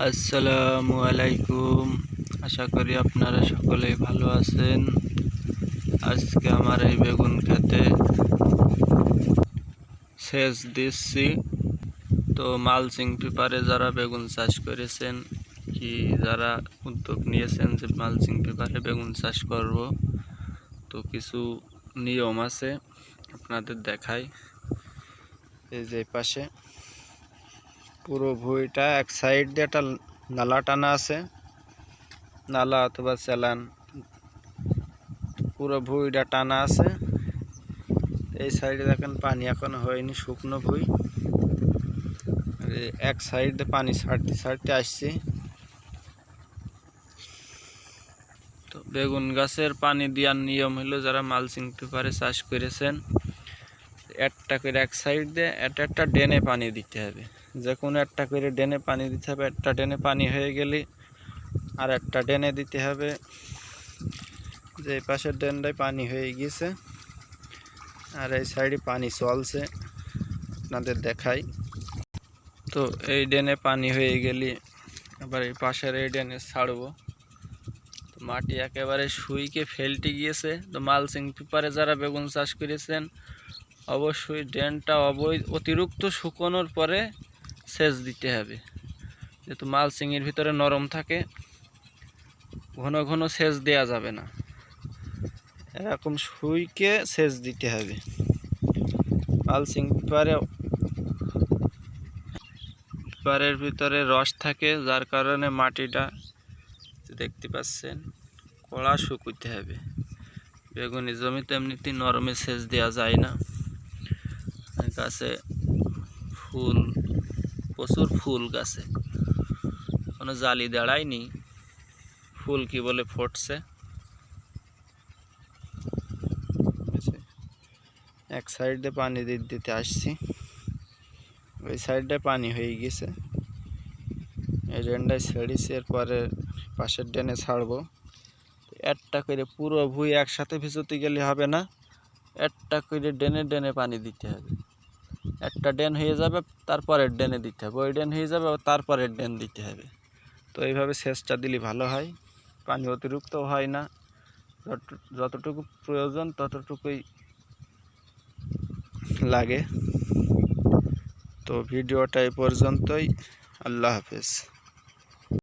আসসালামু আলাইকুম। আশা করি আপনারা সকলেই ভালো আছেন। আজকে আমার এই বেগুন খেতে সেচ দিচ্ছি। তো মালচিং পেপারে যারা বেগুন চাষ করেছেন কি যারা উদ্যোগ নিয়েছেন যে মালচিং পেপারে বেগুন চাষ করব, তো কিছু নিয়ম আছে আপনাদের দেখাই। এই যে পাশে পুরো ভুঁইটা এক সাইড দিয়ে একটা নালা টানা আছে, নালা অথবা চালান, পুরো ভুঁইটা টানা আছে। এই সাইডে দেখেন পানি এখনো হয়নি, শুকনো ভুঁই। এক সাইডে পানি ছাড়তে ছাড়তে আসছি। তো বেগুন গাছের পানি দেওয়ার নিয়ম হলো, যারা মালচিং পেপারে চাষ করেছেন একটা করে এক সাইড দিয়ে একটা ড্রেনে পানি দিতে হবে। যে কোনো একটা করে ড্রেনে পানি দিতে হবে। একটা ড্রেনে পানি হয়ে গেলে আর একটা ড্রেনে দিতে হবে। যে এই পাশের ড্রেনটায় পানি হয়ে গিয়েছে আর এই সাইডে পানি চলছে, আপনাদের দেখাই। তো এই ড্রেনে পানি হয়ে গেলে আবার এই পাশের এই ড্রেনে ছাড়বো। তো মাটি একেবারে শুইকে ফেলতে গিয়েছে। তো মালচিং পেপারে যারা বেগুন চাষ করেছেন অবশ্যই ড্রেনটা অতিরিক্ত শুকোনোর পরে সেচ দিতে হবে, যেহেতু মালচিংয়ের ভিতরে নরম থাকে। ঘন ঘন সেচ দেওয়া যাবে না, এরকম শুইকে সেচ দিতে হবে। মালচিং পেপারের ভিতরে রস থাকে, যার কারণে মাটিটা দেখতে পাচ্ছেন কড়া শুকুতে হবে। বেগুনি জমিতে এমনিতে নরমে সেচ দেওয়া যায় না। গাছে ফুল, প্রচুর ফুল গাছে, কোনো জালি দাঁড়ায়নি, ফুল কি বলে ফুটছে। এক সাইডে পানি দিতে আসছি, ওই সাইডে পানি হয়ে গেছে। এই ড্রেনটায় ছেড়েছি, এরপরে পাশের ড্রেনে ছাড়বো। একটা করে পুরো ভুঁই একসাথে ভিজতে গেলে হবে না, একটা করে ড্রেনে ড্রেনে পানি দিতে হবে। একটা ড্রেন হয়ে যাবে, তারপরের ড্রেনে দিতে হবে, ওই ড্রেন হয়ে যাবে, তারপরের ড্রেন দিতে হবে। তো এইভাবে সেচটা দিলে ভালো হয়, পানি অতিরিক্ত হয় না, যতটুকু প্রয়োজন ততটুকুই লাগে। তো ভিডিওটা এই পর্যন্তই। আল্লাহ হাফেজ।